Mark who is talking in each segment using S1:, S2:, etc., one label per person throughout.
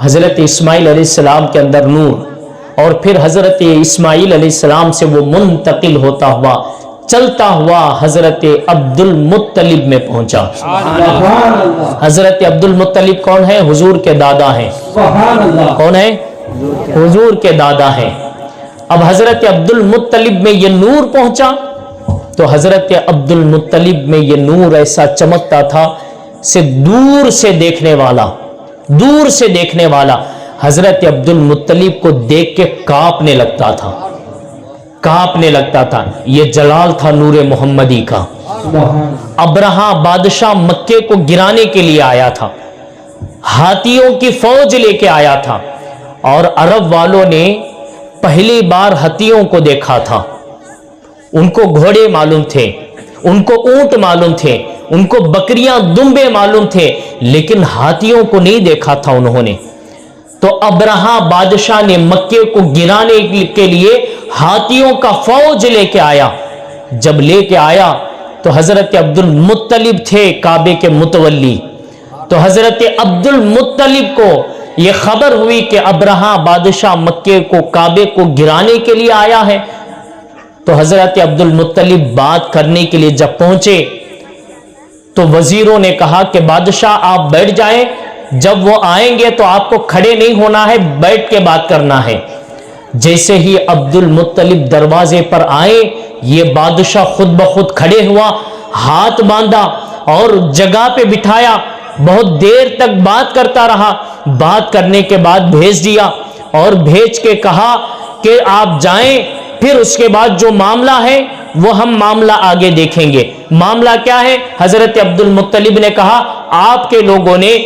S1: حضرت اسماعیل علیہ السلام کے اندر نور، اور پھر حضرت اسماعیل علیہ السلام سے وہ منتقل ہوتا ہوا چلتا ہوا حضرت عبد المطلب میں پہنچا۔ حضرت عبد المطلب کون ہے؟ حضور کے دادا ہیں۔ کون ہے؟ حضور کے دادا ہیں۔ اب حضرت عبد المطلب میں یہ نور پہنچا تو حضرت عبد المطلب میں یہ نور ایسا چمکتا تھا سے دور سے دیکھنے والا حضرت عبد المطلب کو دیکھ کے کانپنے لگتا تھا۔ یہ جلال تھا نور محمدی کا۔ ابرہہ بادشاہ مکے کو گرانے کے لیے آیا تھا، ہاتھیوں کی فوج لے کے آیا تھا، اور عرب والوں نے پہلی بار ہاتھیوں کو دیکھا تھا۔ ان کو گھوڑے معلوم تھے، ان کو اونٹ معلوم تھے، ان کو بکریاں دمبے معلوم تھے، لیکن ہاتھیوں کو نہیں دیکھا تھا انہوں نے۔ تو ابرہہ بادشاہ نے مکے کو گرانے کے لیے ہاتھیوں کا فوج لے کے آیا۔ جب لے کے آیا تو حضرت عبد المطلب تھے کعبے کے متولی۔ تو حضرت عبد المطلب کو یہ خبر ہوئی کہ ابرہہ بادشاہ مکے کو کعبے کو گرانے کے لیے آیا ہے۔ تو حضرت عبد المطلب بات کرنے کے لیے جب پہنچے تو وزیروں نے کہا کہ بادشاہ آپ بیٹھ جائیں، جب وہ آئیں گے تو آپ کو کھڑے نہیں ہونا ہے، بیٹھ کے بات کرنا ہے۔ جیسے ہی عبد المطلب دروازے پر آئے، یہ بادشاہ خود بخود کھڑے ہوا، ہاتھ باندھا اور جگہ پہ بٹھایا، بہت دیر تک بات کرتا رہا۔ بات کرنے کے بعد بھیج دیا اور بھیج کے کہا کہ آپ جائیں، پھر اس کے بعد جو معاملہ ہے وہ ہم معاملہ آگے دیکھیں گے۔ معاملہ کیا ہے؟ حضرت عبد المطلب نے کہا آپ کے لوگوں نے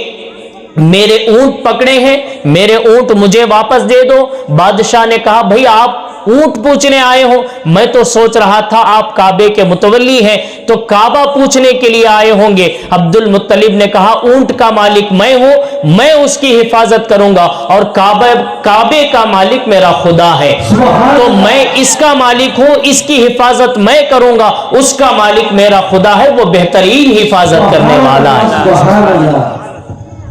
S1: میرے اونٹ پکڑے ہیں، میرے اونٹ مجھے واپس دے دو۔ بادشاہ نے کہا بھئی آپ اونٹ پوچھنے آئے ہو؟ میں تو سوچ رہا تھا آپ کعبے کے متولی ہیں تو کعبہ پوچھنے کے لیے آئے ہوں گے۔ عبد المطلب نے کہا اونٹ کا مالک میں ہوں، میں اس کی حفاظت کروں گا، اور کعبے کا مالک میرا خدا ہے، تو میں اس کا مالک ہوں، اس کی حفاظت میں کروں گا، اس کا مالک میرا خدا ہے، وہ بہترین حفاظت کرنے والا ہے۔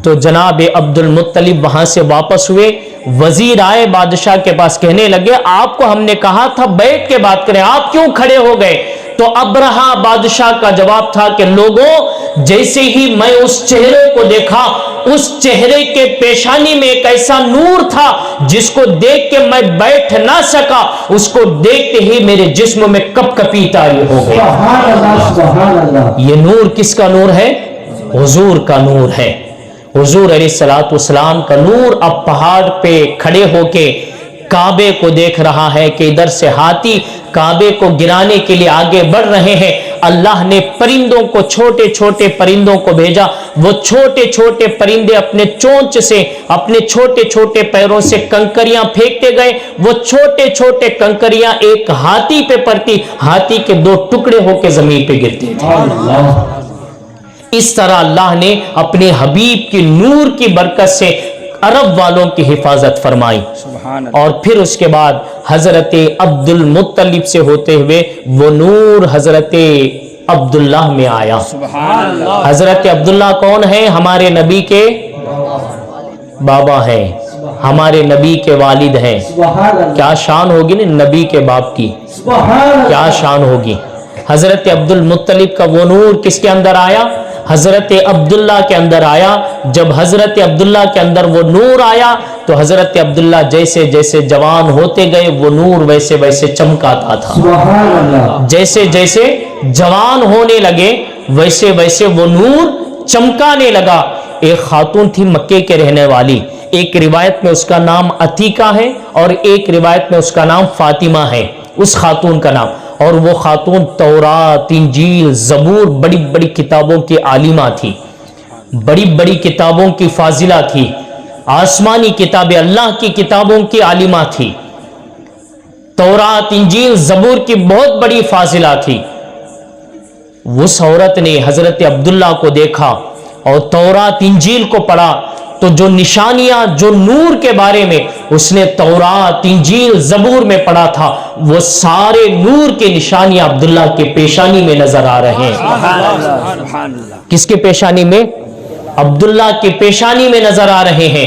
S1: تو جناب عبد المطلب وہاں سے واپس ہوئے، وزیر آئے بادشاہ کے پاس، کہنے لگے آپ کو ہم نے کہا تھا بیٹھ کے بات کریں، آپ کیوں کھڑے ہو گئے؟ تو ابرہہ بادشاہ کا جواب تھا کہ لوگوں، جیسے ہی میں اس چہرے کو دیکھا، اس چہرے کے پیشانی میں ایک ایسا نور تھا جس کو دیکھ کے میں بیٹھ نہ سکا، اس کو دیکھتے ہی میرے جسم میں کپ کپی طاری ہو گئی۔ یہ نور کس کا نور ہے؟ حضور کا نور ہے۔ حضور علیہ السلام کا نور اب پہاڑ پہ کھڑے ہو کے کعبے کو دیکھ رہا ہے کہ ادھر سے ہاتھی کعبے کو گرانے کے لیے آگے بڑھ رہے ہیں۔ اللہ نے پرندوں کو، چھوٹے چھوٹے پرندوں کو بھیجا، وہ چھوٹے چھوٹے پرندے اپنے چونچ سے، اپنے چھوٹے چھوٹے پیروں سے کنکریاں پھینکتے گئے، وہ چھوٹے چھوٹے کنکریاں ایک ہاتھی پہ پڑتی، ہاتھی کے دو ٹکڑے ہو کے زمین پہ گرتے تھے۔ اس طرح اللہ نے اپنے حبیب کی نور کی برکت سے عرب والوں کی حفاظت فرمائی۔ اور پھر اس کے بعد حضرت عبد المطلب سے ہوتے ہوئے وہ نور حضرت عبداللہ میں آیا۔ حضرت عبداللہ کون ہے؟ ہمارے نبی کے بابا ہیں، ہمارے نبی کے والد ہیں۔ کیا شان ہوگی نا نبی کے باپ کی، کیا شان ہوگی۔ حضرت عبد المطلب کا وہ نور کس کے اندر آیا؟ حضرت عبداللہ کے اندر آیا۔ جب حضرت عبداللہ کے اندر وہ نور آیا تو حضرت عبداللہ جیسے جیسے جوان ہوتے گئے وہ نور ویسے ویسے چمکاتا تھا۔ جیسے جیسے جوان ہونے لگے ویسے ویسے وہ نور چمکانے لگا۔ ایک خاتون تھی مکے کے رہنے والی، ایک روایت میں اس کا نام عتیقہ ہے اور ایک روایت میں اس کا نام فاطمہ ہے، اس خاتون کا نام۔ اور وہ خاتون تورات، انجیل، زبور، بڑی بڑی کتابوں کی عالمہ تھی، بڑی بڑی کتابوں کی فاضلہ تھی، آسمانی کتابیں، اللہ کی کتابوں کی عالمہ تھی، تورات، انجیل، زبور کی بہت بڑی فاضلہ تھی۔ اس عورت نے حضرت عبداللہ کو دیکھا اور تورات انجیل کو پڑھا تو جو نشانیاں جو نور کے بارے میں اس نے تورات، انجیل، زبور میں پڑھا تھا، وہ سارے نور کے نشانیاں عبداللہ کے پیشانی میں نظر آ رہے ہیں۔ کس کے پیشانی میں؟ عبداللہ کے پیشانی میں نظر آ رہے ہیں۔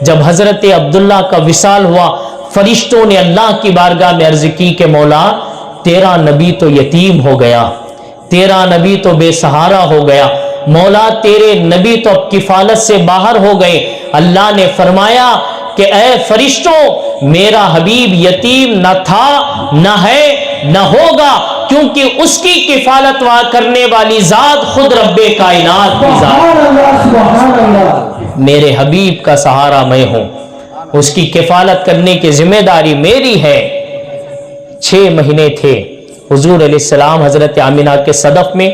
S1: جب حضرت عبداللہ کا وصال ہوا، فرشتوں نے اللہ کی بارگاہ میں عرض کی کہ مولا تیرا نبی تو یتیم ہو گیا، تیرا نبی تو بے سہارا ہو گیا، مولا تیرے نبی تو اب کفالت سے باہر ہو گئے۔ اللہ نے فرمایا کہ اے فرشتوں، میرا حبیب یتیم نہ تھا، نہ ہے، نہ ہوگا، کیونکہ اس کی کفالت کرنے والی ذات خود رب کائنات کی ذات۔ میرے حبیب کا سہارا میں ہوں، اس کی کفالت کرنے کی ذمہ داری میری ہے۔ 6 مہینے تھے، حضور علیہ السلام حضرت آمینہ کے صدف میں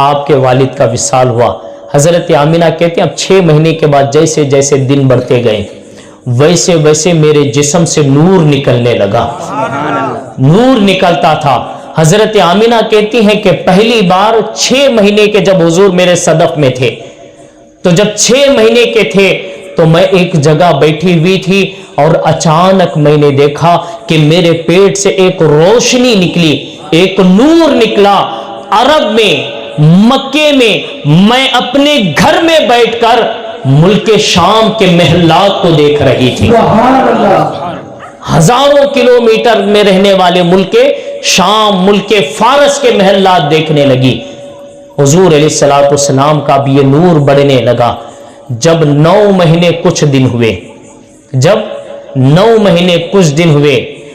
S1: آپ کے والد کا وصال ہوا۔ حضرت آمینہ کہتے ہیں اب 6 مہینے کے بعد جیسے جیسے دن بڑھتے گئے ویسے ویسے میرے جسم سے نور نکلنے لگا، نور نکلتا تھا۔ حضرت آمینہ کہتی ہیں کہ پہلی بار 6 مہینے کے جب حضور میرے صدف میں تھے، تو جب 6 مہینے کے تھے تو میں ایک جگہ بیٹھی ہوئی تھی اور اچانک میں نے دیکھا کہ میرے پیٹ سے ایک روشنی نکلی، ایک نور نکلا۔ عرب میں، مکے میں اپنے گھر میں بیٹھ کر ملک شام کے محلات کو دیکھ رہی تھی۔ ہزاروں کلومیٹر میں رہنے والے ملک شام، ملک فارس کے محلات دیکھنے لگی۔ حضور علیہ السلام کا بھی یہ نور بڑھنے لگا۔ جب 9 مہینے کچھ دن ہوئے، جب 9 مہینے کچھ دن ہوئے،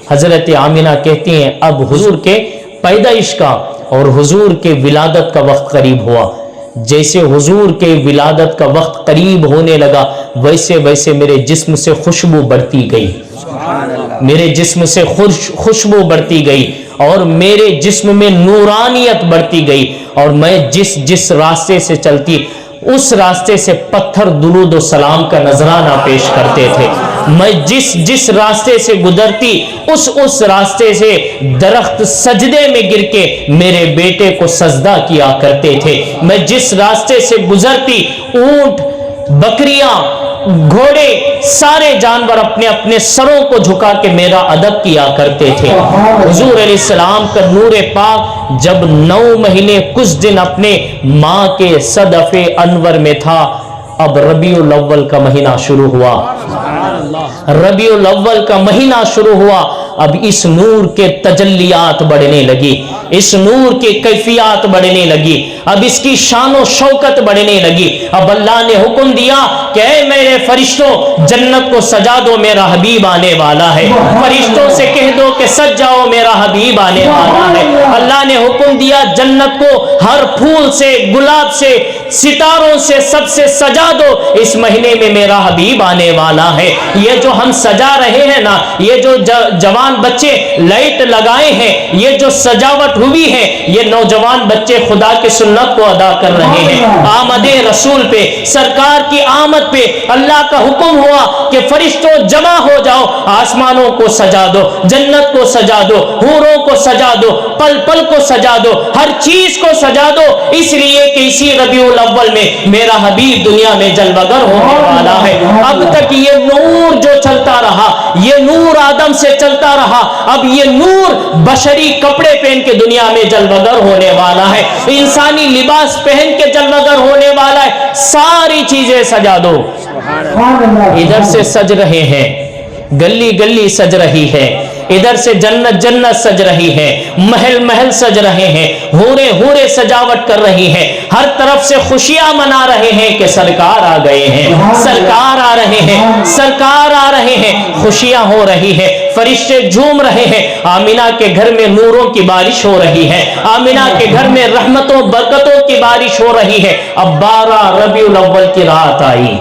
S1: حضرت آمینہ کہتی ہیں اب حضور کے پیدائش کا اور حضور کے ولادت کا وقت قریب ہوا۔ جیسے حضور کے ولادت کا وقت قریب ہونے لگا ویسے ویسے میرے جسم سے خوشبو بڑھتی گئی، میرے جسم سے خوشبو بڑھتی گئی اور میرے جسم میں نورانیت بڑھتی گئی، اور میں جس راستے سے چلتی اس راستے سے پتھر درود و سلام کا نذرانہ پیش کرتے تھے۔ میں جس راستے سے گزرتی اس راستے سے درخت سجدے میں گر کے میرے بیٹے کو سجدہ کیا کرتے تھے۔ میں جس راستے سے گزرتی اونٹ، بکریاں، گھوڑے، سارے جانور اپنے اپنے سروں کو جھکا کے میرا ادب کیا کرتے تھے۔ حضور علیہ السلام کا نور پاک جب 9 مہینے کچھ دن اپنے ماں کے صدف انور میں تھا، اب ربیع الاول کا مہینہ شروع ہوا، ربیع الاول کا مہینہ شروع ہوا۔ اب اس نور کے تجلیات بڑھنے لگی، اس نور کی کیفیات بڑھنے لگی، اب اس کی شان و شوکت بڑھنے لگی۔ اب اللہ نے حکم دیا کہ اے میرے فرشتوں جنت کو سجا دو، میرا حبیب آنے والا ہے۔ فرشتوں سے کہہ دو کہ سج جاؤ، میرا حبیب آنے والا ہے۔ اللہ نے حکم دیا جنت کو ہر پھول سے، گلاب سے، ستاروں سے، سب سے سجا دو، اس مہینے میں میرا حبیب آنے والا ہے۔ یہ جو ہم سجا رہے ہیں نا، یہ جو جوان بچے لائٹ لگائے ہیں، یہ جو سجاوٹ ہوئی ہے، یہ نوجوان بچے خدا کی سنت کو ادا کر رہے ہیں۔ آمد رسول پہ، سرکار کی آمد پہ اللہ کا حکم ہوا کہ فرشتوں جمع ہو جاؤ، آسمانوں کو سجا دو، جنت کو سجا دو، حوروں کو سجا دو، پل پل کو سجا دو، ہر چیز کو سجا دو، اس لیے کہ اسی ربیع الاول میں میرا حبیب دنیا میں جلوہ گر ہونے والا ہے۔ اب تک یہ نور جو چلتا رہا، یہ نور آدم سے چلتا رہا، اب یہ نور بشری کپڑے پہن کے دنیا میں جلوہ گر ہونے والا ہے، انسانی لباس پہن کے جلوہ گر ہونے والا ہے۔ ساری چیزیں سجا دو، ادھر سے سج رہے ہیں، گلی گلی سج رہی ہے، ادھر سے جنت جنت سج رہی ہے، محل محل سج رہے ہیں، حوریں حوریں سجاوٹ کر رہی ہیں، ہر طرف سے خوشیاں منا رہے ہیں کہ سرکار آ گئے ہیں، سرکار آ رہے ہیں، سرکار آ رہے ہیں، خوشیاں ہو رہی ہیں، فرشتے جھوم رہے ہیں۔ آمینہ کے گھر میں نوروں کی بارش ہو رہی ہے، آمینہ کے گھر میں رحمتوں برکتوں کی بارش ہو رہی ہے۔ اب 12 ربیع الاول کی رات آئی،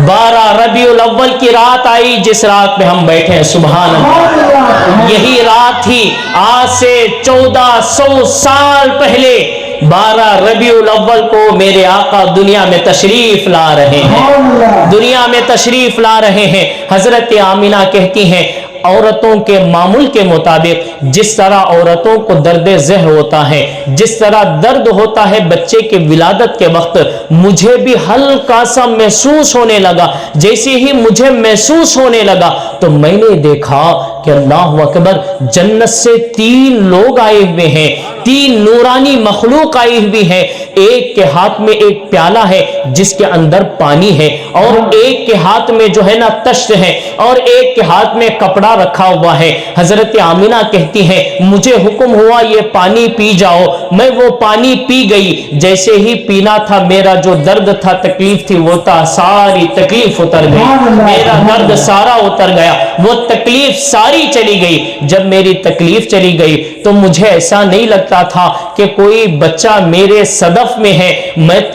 S1: 12 ربیع الاول کی رات آئی، جس رات میں ہم بیٹھے ہیں، سبحان اللہ۔ یہی رات تھی آج سے 1400 سال پہلے، 12 ربیع الاول کو میرے آقا دنیا میں تشریف لا رہے ہیں، دنیا میں تشریف لا رہے ہیں۔ حضرت آمینہ کہتی ہیں عورتوں کے معمول کے مطابق جس طرح عورتوں کو درد ذہن ہوتا ہے، جس طرح درد ہوتا ہے بچے کے ولادت کے وقت، مجھے بھی ہلکا سا محسوس ہونے لگا۔ جیسے ہی مجھے محسوس ہونے لگا تو میں نے دیکھا کہ اللہ اکبر، جنت سے 3 لوگ آئے ہوئے ہیں، 3 نورانی مخلوق آئی ہوئی ہے۔ ایک کے ہاتھ میں ایک پیالہ ہے جس کے اندر پانی ہے، اور ایک کے ہاتھ میں جو ہے نا تشت ہے، اور ایک کے ہاتھ میں کپڑا رکھا ہوا ہے۔ حضرت آمینہ کہتی ہیں مجھے حکم ہوا یہ پانی پی جاؤ، میں وہ پانی پی گئی۔ جیسے ہی پینا تھا میرا جو درد تھا، تکلیف تھی، وہ تھا ساری تکلیف اتر گئی، میرا درد سارا اتر گیا، وہ تکلیف ساری چلی گئی۔ جب میری تکلیف چلی گئی تو مجھے ایسا نہیں لگتا تھا کہ کوئی بچہ میرے صدف میں ہے،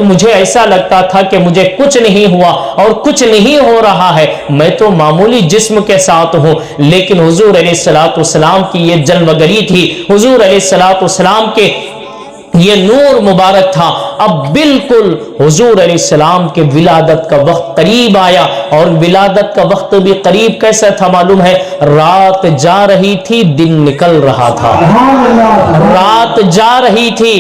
S1: مجھے ایسا لگتا تھا کہ مجھے کچھ نہیں ہوا اور کچھ نہیں ہو رہا ہے، میں تو معمولی جسم کے ساتھ ہوں۔ لیکن حضور علیہ الصلوۃ والسلام کی یہ جلوگری تھی، حضور علیہ الصلوۃ والسلام کے یہ نور مبارک تھا۔ اب بالکل حضور علیہ السلام کے ولادت کا وقت قریب آیا، اور ولادت کا وقت بھی قریب کیسا تھا معلوم ہے؟ رات جا رہی تھی، دن نکل رہا تھا، رات جا رہی تھی،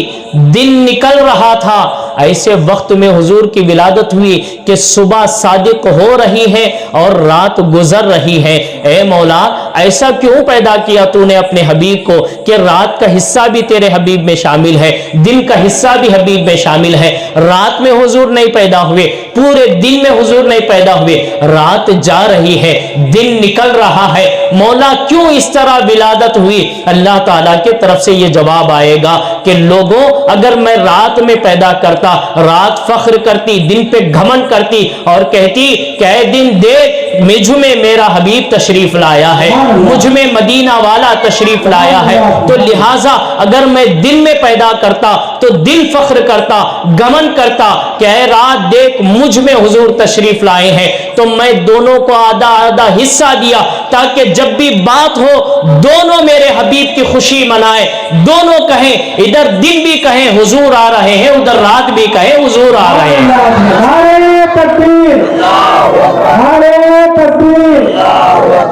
S1: دن نکل رہا تھا۔ ایسے وقت میں حضور کی ولادت ہوئی کہ صبح صادق ہو رہی ہے اور رات گزر رہی ہے۔ اے مولا، ایسا کیوں پیدا کیا تو نے اپنے حبیب کو کہ رات کا حصہ بھی تیرے حبیب میں شامل ہے، دن کا حصہ بھی حبیب میں شامل ہے؟ رات میں حضور نہیں پیدا ہوئے، پورے دن میں حضور نہیں پیدا ہوئے، رات جا رہی ہے، دن نکل رہا ہے، مولا کیوں اس طرح ولادت ہوئی؟ اللہ تعالیٰ کی طرف سے یہ جواب آئے گا کہ لوگوں، اگر میں رات میں پیدا کرتا، رات فخر کرتی، دن پہ گھمنڈ کرتی اور کہتی کہ اے دن دیکھ مجھ میں میرا حبیب تشریف لایا ہے، مجھ میں مدینہ والا تشریف لایا ہے، تو لہٰذا اگر میں دن میں پیدا کرتا تو دل فخر کرتا، گھمنڈ کرتا کہ اے رات دیکھ مجھ میں حضور تشریف لائے ہیں، تو میں دونوں کو آدھا آدھا حصہ دیا تاکہ جب بھی بات ہو دونوں میرے حبیب کی خوشی منائے، دونوں کہیں، ادھر دن بھی کہیں حضور آ رہے ہیں، ادھر رات بھی کہیں حضور آ رہے ہیں۔
S2: نعرہ تکبیر، نعرہ تکبیر، نعرہ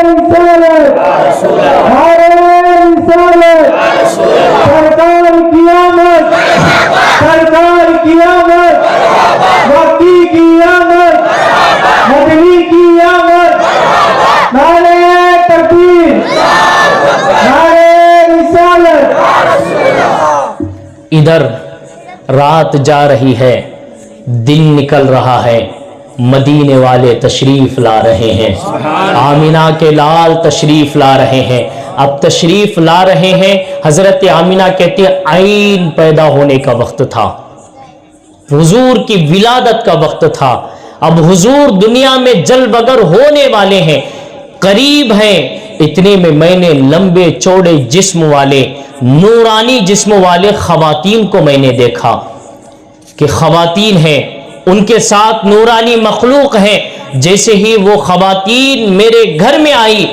S2: رسالت، نعرہ رسالت، سرکار کی آمد، سرکار کی آمد، وقتی کی آمد، مدنی کی آمد، نعرہ تکبیر، نعرہ رسالت۔
S1: ادھر رات جا رہی ہے، دن نکل رہا ہے، مدینے والے تشریف لا رہے ہیں، آمینہ کے لال تشریف لا رہے ہیں۔ اب تشریف لا رہے ہیں، حضرت آمینہ کہتی ہیں عین پیدا ہونے کا وقت تھا، حضور کی ولادت کا وقت تھا، اب حضور دنیا میں جلوگر ہونے والے ہیں، قریب ہیں۔ اتنے میں نے لمبے چوڑے جسم والے، نورانی جسم والے خواتین کو میں نے دیکھا کہ خواتین ہیں، ان کے ساتھ نورانی مخلوق ہیں۔ جیسے ہی وہ خواتین میرے گھر میں آئی،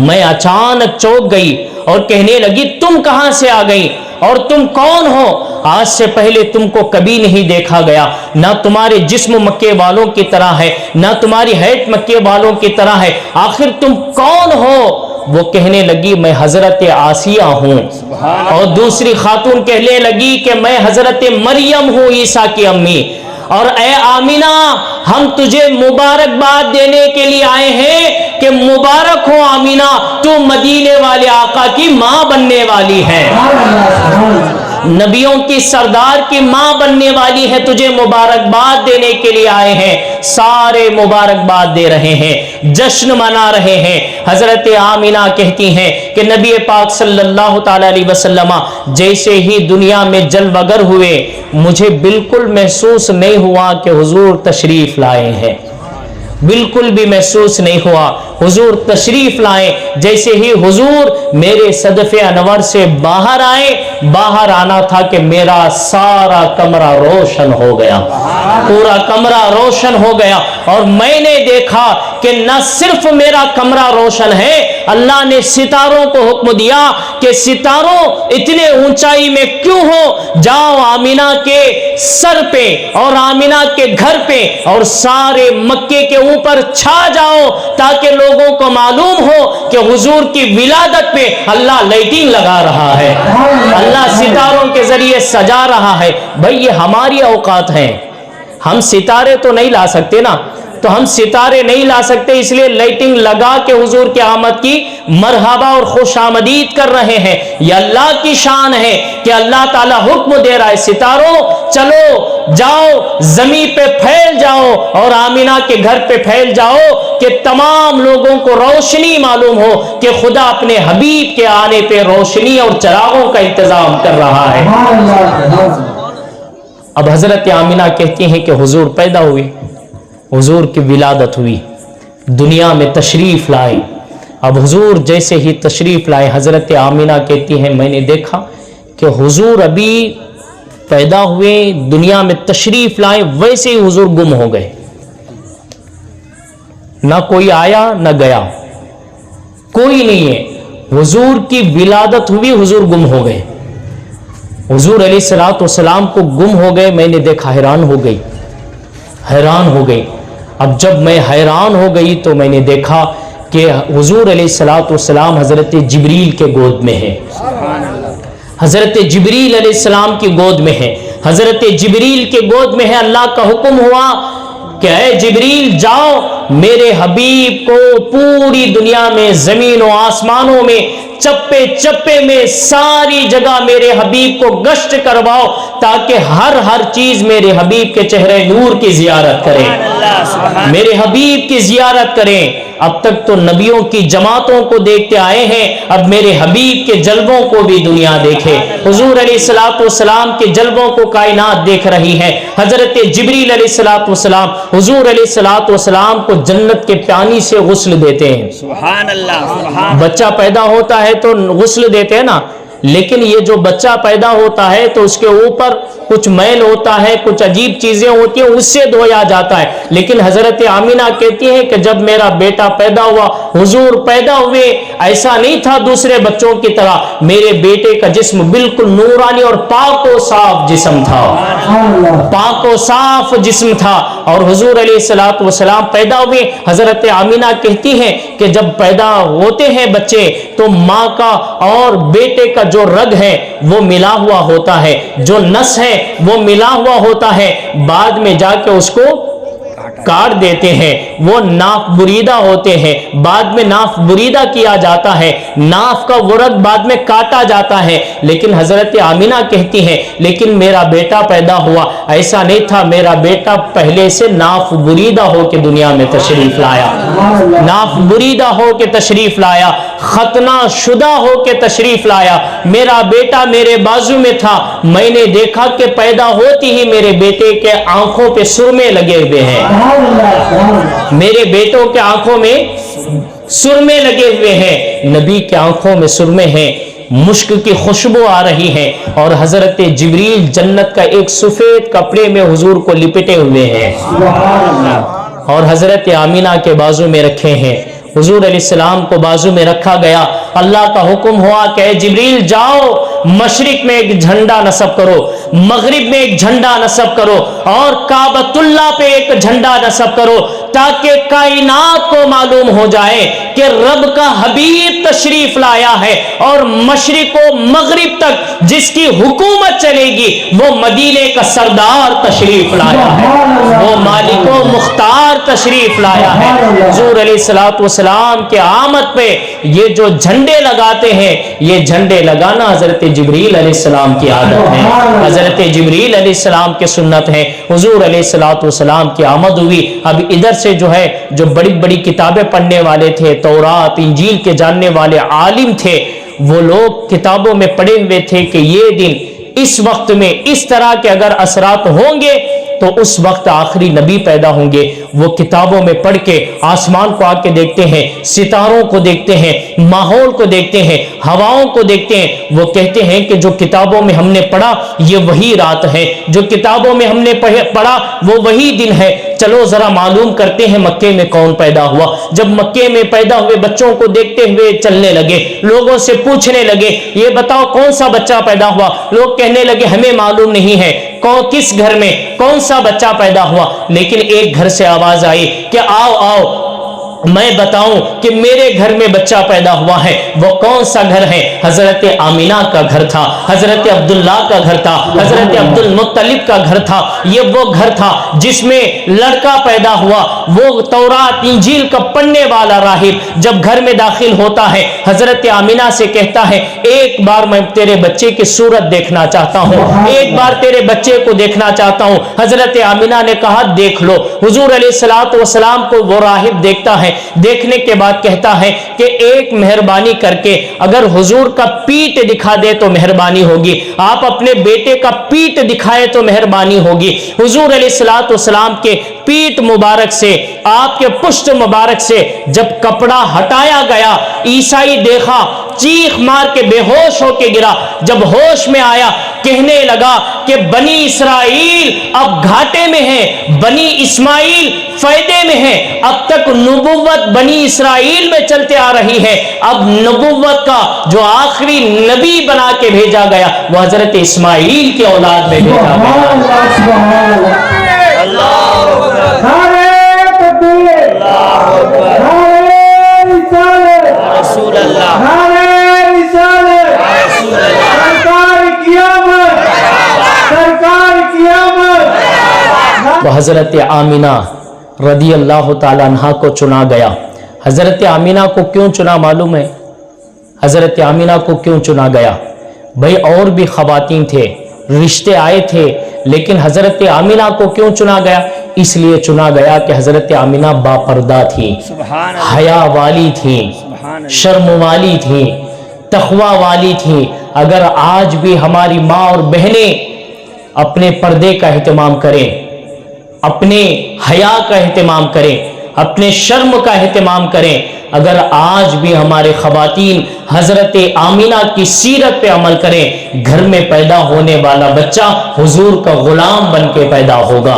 S1: میں اچانک چونک گئی اور کہنے لگی تم کہاں سے آ گئی اور تم کون ہو؟ آج سے پہلے تم کو کبھی نہیں دیکھا گیا، نہ تمہارے جسم مکے والوں کی طرح ہے، نہ تمہاری ہیٹ مکے والوں کی طرح ہے، آخر تم کون ہو؟ وہ کہنے لگی میں حضرت آسیہ ہوں، اور دوسری خاتون کہنے لگی کہ میں حضرت مریم ہوں، عیسیٰ کی امی۔ اور اے آمینہ، ہم تجھے مبارکباد دینے کے لیے آئے ہیں کہ مبارک ہو آمینہ، تو مدینے والے آقا کی ماں بننے والی ہے، نبیوں کی سردار کی ماں بننے والی ہے، تجھے مبارکباد دینے کے لیے آئے ہیں۔ سارے مبارکباد دے رہے ہیں، جشن منا رہے ہیں۔ حضرت آمینہ کہتی ہیں کہ نبی پاک صلی اللہ تعالی علیہ وسلم جیسے ہی دنیا میں جلوگر ہوئے، مجھے بالکل محسوس نہیں ہوا کہ حضور تشریف لائے ہیں، بالکل بھی محسوس نہیں ہوا حضور تشریف لائے۔ جیسے ہی حضور میرے صدف انور سے باہر آئے، باہر آنا تھا کہ میرا سارا کمرہ روشن ہو گیا، پورا کمرہ روشن ہو گیا، اور میں نے دیکھا کہ نہ صرف میرا کمرہ روشن ہے، اللہ نے ستاروں کو حکم دیا کہ ستاروں اتنے اونچائی میں کیوں ہو، جاؤ آمینہ کے سر پہ اور آمینہ کے گھر پہ اور سارے مکے کے اوپر چھا جاؤ، تاکہ لوگوں کو معلوم ہو کہ حضور کی ولادت پہ اللہ لائٹنگ لگا رہا ہے، اللہ ستاروں کے ذریعے سجا رہا ہے۔ بھئی یہ ہماری اوقات ہیں، ہم ستارے تو نہیں لا سکتے نا، تو ہم ستارے نہیں لا سکتے، اس لیے لائٹنگ لگا کے حضور کی آمد کی مرحبا اور خوش آمدید کر رہے ہیں۔ یہ اللہ کی شان ہے کہ اللہ تعالیٰ حکم دے رہا ہے، ستاروں چلو جاؤ زمین پہ پھیل جاؤ اور آمینہ کے گھر پہ پھیل جاؤ کہ تمام لوگوں کو روشنی معلوم ہو کہ خدا اپنے حبیب کے آنے پہ روشنی اور چراغوں کا انتظام کر رہا ہے۔ اب حضرت آمینہ کہتی ہیں کہ حضور پیدا ہوئے، حضور کی ولادت ہوئی، دنیا میں تشریف لائے۔ اب حضور جیسے ہی تشریف لائے، حضرت آمینہ کہتی ہیں میں نے دیکھا کہ حضور ابھی پیدا ہوئے، دنیا میں تشریف لائے، ویسے ہی حضور گم ہو گئے، نہ کوئی آیا نہ گیا، کوئی نہیں ہے۔ حضور کی ولادت ہوئی، حضور گم ہو گئے، حضور علیہ الصلوۃ والسلام کو گم ہو گئے۔ میں نے دیکھا، حیران ہو گئی، حیران ہو گئی۔ اب جب میں حیران ہو گئی تو میں نے دیکھا کہ حضور علیہ الصلوۃ والسلام حضرت جبریل کے گود میں ہے، حضرت جبریل علیہ السلام کی گود میں ہے، حضرت جبریل کے گود میں ہے۔ اللہ کا حکم ہوا کہ اے جبریل جاؤ میرے حبیب کو پوری دنیا میں، زمین و آسمانوں میں، چپے چپے میں، ساری جگہ میرے حبیب کو گشت کرواؤ تاکہ ہر چیز میرے حبیب کے چہرے نور کی زیارت کریں، میرے حبیب کی زیارت کریں۔ اب تک تو نبیوں کی جماعتوں کو دیکھتے آئے ہیں، اب میرے حبیب کے جلووں کو بھی دنیا دیکھے۔ حضور علیہ الصلوۃ والسلام کے جلووں کو کائنات دیکھ رہی ہے۔ حضرت جبریل علیہ الصلوۃ والسلام حضور علیہ الصلوۃ والسلام کو جنت کے پانی سے غسل دیتے ہیں۔
S3: سبحان اللہ۔
S1: بچہ پیدا ہوتا ہے تو غسل دیتے ہیں نا، لیکن یہ جو بچہ پیدا ہوتا ہے تو اس کے اوپر کچھ میل ہوتا ہے، کچھ عجیب چیزیں ہوتی ہیں، اس سے دھویا جاتا ہے۔ لیکن حضرت آمینہ کہتی ہیں کہ جب میرا بیٹا پیدا ہوا، حضور پیدا ہوئے، ایسا نہیں تھا دوسرے بچوں کی طرح، میرے بیٹے کا جسم بالکل نورانی اور پاک و صاف جسم تھا، پاک و صاف جسم تھا۔ اور حضور علیہ الصلوۃ والسلام پیدا ہوئے۔ حضرت آمینہ کہتی ہیں کہ جب پیدا ہوتے ہیں بچے تو ماں کا اور بیٹے کا جو رگ ہے وہ ملا ہوا ہوتا ہے، جو نس ہے وہ ملا ہوا ہوتا ہے، بعد میں جا کے اس کو کاٹ دیتے ہیں، وہ ناف بریدہ ہوتے ہیں، بعد میں ناف بریدہ کیا جاتا ہے، ناف کا ورق بعد میں کاٹا جاتا ہے۔ لیکن حضرت آمینہ کہتی ہیں لیکن میرا بیٹا پیدا ہوا، ایسا نہیں تھا، میرا بیٹا پہلے سے ناف بریدہ ہو کے دنیا میں تشریف لایا، ناف بریدہ ہو کے تشریف لایا، ختنہ شدہ ہو کے تشریف لایا۔ میرا بیٹا میرے بازو میں تھا، میں نے دیکھا کہ پیدا ہوتی ہی میرے بیٹے کے آنکھوں پہ سرمے لگے ہوئے ہیں، میرے بیٹوں کے آنکھوں میں سرمے لگے ہوئے ہیں، نبی کے آنکھوں میں سرمے ہیں، مشک کی خوشبو آ رہی ہے، اور حضرت جبریل جنت کا ایک سفید کپڑے میں حضور کو لپٹے ہوئے ہیں اور حضرت آمینہ کے بازو میں رکھے ہیں۔ حضور علیہ السلام کو بازو میں رکھا گیا، اللہ کا حکم ہوا کہ اے جبریل جاؤ مشرق میں ایک جھنڈا نصب کرو، مغرب میں ایک جھنڈا نصب کرو، اور کعبۃ اللہ پہ ایک جھنڈا نصب کرو، تاکہ کائنات کو معلوم ہو جائے کہ رب کا حبیب تشریف لایا ہے، اور مشرق و مغرب تک جس کی حکومت چلے گی وہ مدینے کا سردار تشریف لایا ہے، وہ مالک و مختار تشریف لایا ہے۔ حضور علیہ الصلوۃ والسلام کے آمد پہ یہ جو جھنڈے لگاتے ہیں، یہ جھنڈے لگانا حضرت جبریل علیہ السلام کی عادت ہے، حضرت جبریل علیہ السلام کی سنت ہے۔ حضور علیہ الصلوۃ والسلام کی آمد ہوئی۔ اب ادھر سے جو ہے جو بڑی بڑی کتابیں پڑھنے والے تھے، تورات انجیل کے جاننے والے عالم تھے، وہ لوگ کتابوں میں پڑھے ہوئے تھے کہ یہ دن اس وقت میں اس طرح کے اگر اثرات ہوں گے تو اس وقت آخری نبی پیدا ہوں گے۔ وہ کتابوں میں پڑھ کے آسمان کو آ کے دیکھتے ہیں، ستاروں کو دیکھتے ہیں، ماحول کو دیکھتے ہیں، ہواؤں کو دیکھتے ہیں، وہ کہتے ہیں کہ جو کتابوں میں ہم نے پڑھا یہ وہی رات ہے، جو کتابوں میں ہم نے پڑھا وہ وہی دن ہے، چلو ذرا معلوم کرتے ہیں مکے میں کون پیدا ہوا۔ جب مکے میں پیدا ہوئے بچوں کو دیکھتے ہوئے چلنے لگے، لوگوں سے پوچھنے لگے یہ بتاؤ کون سا بچہ پیدا ہوا، لوگ کہنے لگے ہمیں معلوم نہیں ہے کس گھر میں کون سا بچہ پیدا ہوا، لیکن ایک گھر سے آواز آئی کہ آؤ آؤ میں بتاؤں کہ میرے گھر میں بچہ پیدا ہوا ہے، وہ کون سا گھر ہے؟ حضرت آمینہ کا گھر تھا، حضرت عبداللہ کا گھر تھا، حضرت عبد المطلب کا گھر تھا۔ یہ وہ گھر تھا جس میں لڑکا پیدا ہوا۔ وہ تورات انجیل کا پڑھنے والا راہب جب گھر میں داخل ہوتا ہے، حضرت آمینہ سے کہتا ہے ایک بار میں تیرے بچے کی صورت دیکھنا چاہتا ہوں، ایک بار تیرے بچے کو دیکھنا چاہتا ہوں۔ حضرت آمینہ نے کہا دیکھ لو۔ حضور علیہ الصلوۃ والسلام کو وہ راہب دیکھتا ہے، دیکھنے کے بعد کہتا ہے کہ ایک مہربانی کر کے اگر حضور کا پیٹ دکھا دے تو مہربانی ہوگی، آپ اپنے بیٹے کا پیٹ دکھائے تو مہربانی ہوگی۔ حضور علیہ الصلوۃ والسلام کے پیٹ مبارک سے، آپ کے پشت مبارک سے جب کپڑا ہٹایا گیا، عیسائی دیکھا، چیخ مار کے بے ہوش ہو کے گرا۔ جب ہوش میں آیا کہنے لگا کہ بنی اسرائیل اب گھاٹے میں ہے، بنی اسماعیل فائدے میں ہے۔ اب تک نبوت بنی اسرائیل میں چلتے آ رہی ہے، اب نبوت کا جو آخری نبی بنا کے بھیجا گیا وہ حضرت اسماعیل کی اولاد میں بھیجا گیا۔ وہ حضرت آمینہ رضی اللہ تعالیٰ عنہا کو چنا گیا۔ حضرت آمینہ کو کیوں چنا معلوم ہے؟ حضرت آمینہ کو کیوں چنا گیا؟ بھئی اور بھی خواتین تھے، رشتے آئے تھے، لیکن حضرت آمینہ کو کیوں چنا گیا؟ اس لیے چنا گیا کہ حضرت آمینہ باپردہ تھی، حیا والی تھی، شرم والی تھی، تقوی والی تھی۔ اگر آج بھی ہماری ماں اور بہنیں اپنے پردے کا اہتمام کریں، اپنے حیا کا اہتمام کریں، اپنے شرم کا اہتمام کریں، اگر آج بھی ہمارے خواتین حضرت آمینہ کی سیرت پہ عمل کریں، گھر میں پیدا ہونے والا بچہ حضور کا غلام بن کے پیدا ہوگا۔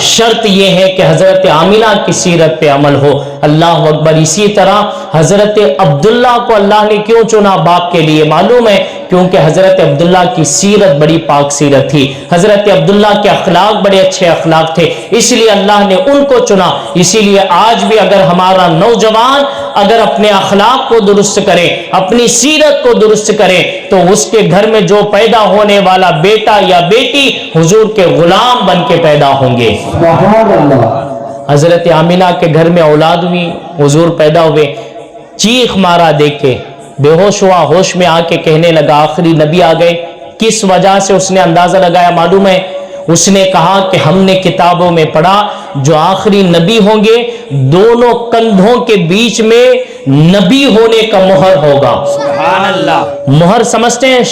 S1: شرط یہ ہے کہ حضرت آمینہ کی سیرت پہ عمل ہو۔ اللہ اکبر۔ اسی طرح حضرت عبداللہ کو اللہ نے کیوں چنا باپ کے لیے معلوم ہے؟ کیونکہ حضرت عبداللہ کی سیرت بڑی پاک سیرت تھی، حضرت عبداللہ کے اخلاق بڑے اچھے اخلاق تھے، اس لیے اللہ نے ان کو چنا۔ اسی لیے آج بھی اگر ہمارا نوجوان اگر اپنے اخلاق کو درست کرے، اپنی سیرت کو درست کرے، تو اس کے گھر میں جو پیدا ہونے والا بیٹا یا بیٹی حضور کے غلام بن کے پیدا ہوں گے۔ حضرت آمینہ کے گھر میں اولاد ہوئی، حضور پیدا ہوئے، چیخ مارا دیکھ کے، بے ہوش ہوا، ہوش میں آ کے کہنے لگا آخری نبی آ گئے۔ کس وجہ سے اس نے اندازہ لگایا معلوم ہے؟ اس نے کہا کہ ہم نے کتابوں میں پڑھا جو آخری نبی ہوں گے دونوں کندھوں کے بیچ میں نبی ہونے کا مہر ہوگا۔ سبحان اللہ۔ مہر سمجھتے ہیں؟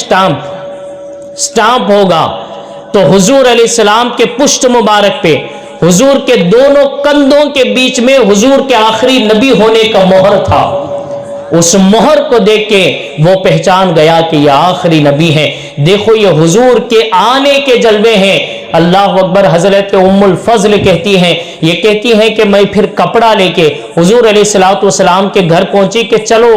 S1: سٹامپ ہوگا۔ تو حضور علیہ السلام کے پشت مبارک پہ حضور کے دونوں کندھوں کے بیچ میں حضور کے آخری نبی ہونے کا مہر تھا۔ اس مہر کو دیکھ کے وہ پہچان گیا کہ یہ آخری نبی ہے۔ دیکھو یہ حضور کے آنے کے جلوے ہیں۔ اللہ اکبر۔ حضرت ام الفضل کہتی ہیں، یہ کہتی ہیں کہ میں پھر کپڑا لے کے حضور علیہ الصلوۃ والسلام کے گھر پہنچی کہ چلو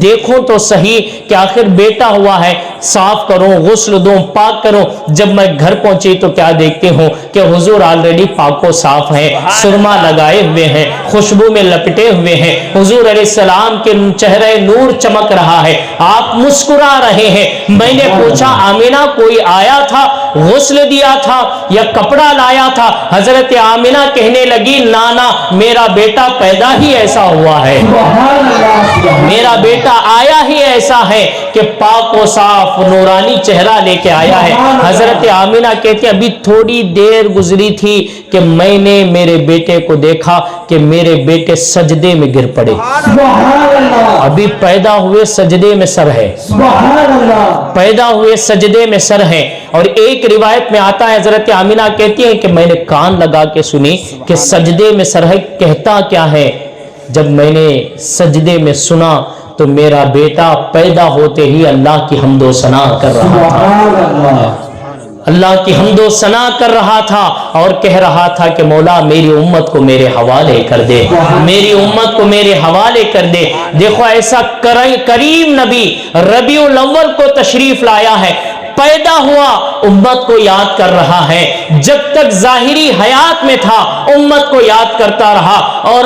S1: دیکھوں تو صحیح کہ آخر بیٹا ہوا ہے، صاف کروں، غسل دوں، پاک کروں۔ جب میں گھر پہنچی تو کیا دیکھتی ہوں کہ حضور آلریڈی پاک و صاف ہیں، سرما لگائے ہوئے ہیں، خوشبو میں لپٹے ہوئے ہیں، حضور علیہ السلام کے چہرے نور چمک رہا ہے، آپ مسکرا رہے ہیں۔ میں نے پوچھا آمینہ کوئی آیا تھا، غسل دیا تھا یا کپڑا لایا تھا؟ حضرت آمینہ کہنے لگی نانا میرا بیٹا پیدا ہی ایسا ہوا ہے، میرا بیٹا آیا ہی ایسا ہے کہ پاک و صاف نورانی چہرہ لے کے آیا ہے۔ حضرت آمینہ کہتے ابھی تھوڑی دیر گزری تھی کہ میں نے میرے بیٹے کو دیکھا کہ میرے بیٹے سجدے میں گر پڑے، ابھی پیدا ہوئے سجدے میں سر ہے، پیدا ہوئے سجدے میں سر ہے۔ اور ایک روایت میں آتا ہے حضرت آمینہ کہتی ہیں کہ میں نے کان لگا کے سنی کہ سجدے میں سر ہے، کہتا کیا ہے؟ جب میں نے سجدے میں سنا تو میرا بیٹا پیدا ہوتے ہی اللہ کی حمد و ثنا کر رہا تھا، اللہ کی حمد و ثنا کر رہا تھا اور کہہ رہا تھا کہ مولا میری امت کو میرے حوالے کر دے، میری امت کو میرے حوالے کر دے۔ دیکھو ایسا کریم نبی ربیع الاول کو تشریف لایا ہے، پیدا ہوا امت کو یاد کر رہا ہے، جب تک ظاہری حیات میں تھا امت کو یاد کرتا رہا، اور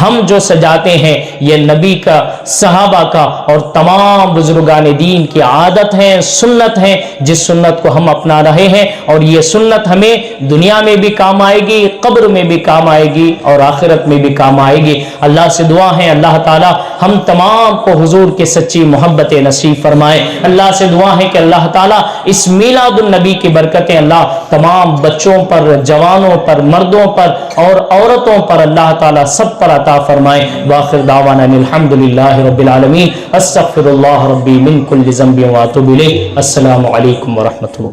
S1: ہم جو سجاتے ہیں یہ نبی کا، صحابہ کا اور تمام بزرگان دین کی عادت ہے، سنت ہے، جس سنت کو ہم اپنا رہے ہیں، اور یہ سنت ہمیں دنیا میں بھی کام آئے گی، قبر میں بھی کام آئے گی اور آخرت میں بھی کام آئے گی۔ اللہ سے دعا ہے اللہ تعالی ہم تمام کو حضور کے سچی محبت نصیب فرمائے۔ اللہ سے دعا ہے کہ اللہ تعالی اس میلاد النبی کی برکتیں اللہ تمام بچوں پر، جوانوں پر، مردوں پر اور عورتوں پر اللہ تعالی سب پر عطا فرمائے۔ وآخر دعوانا الحمدللہ رب العالمین، استغفر اللہ ربی من کل ذنب واتوب الیہ۔ السلام علیکم ورحمۃ اللہ۔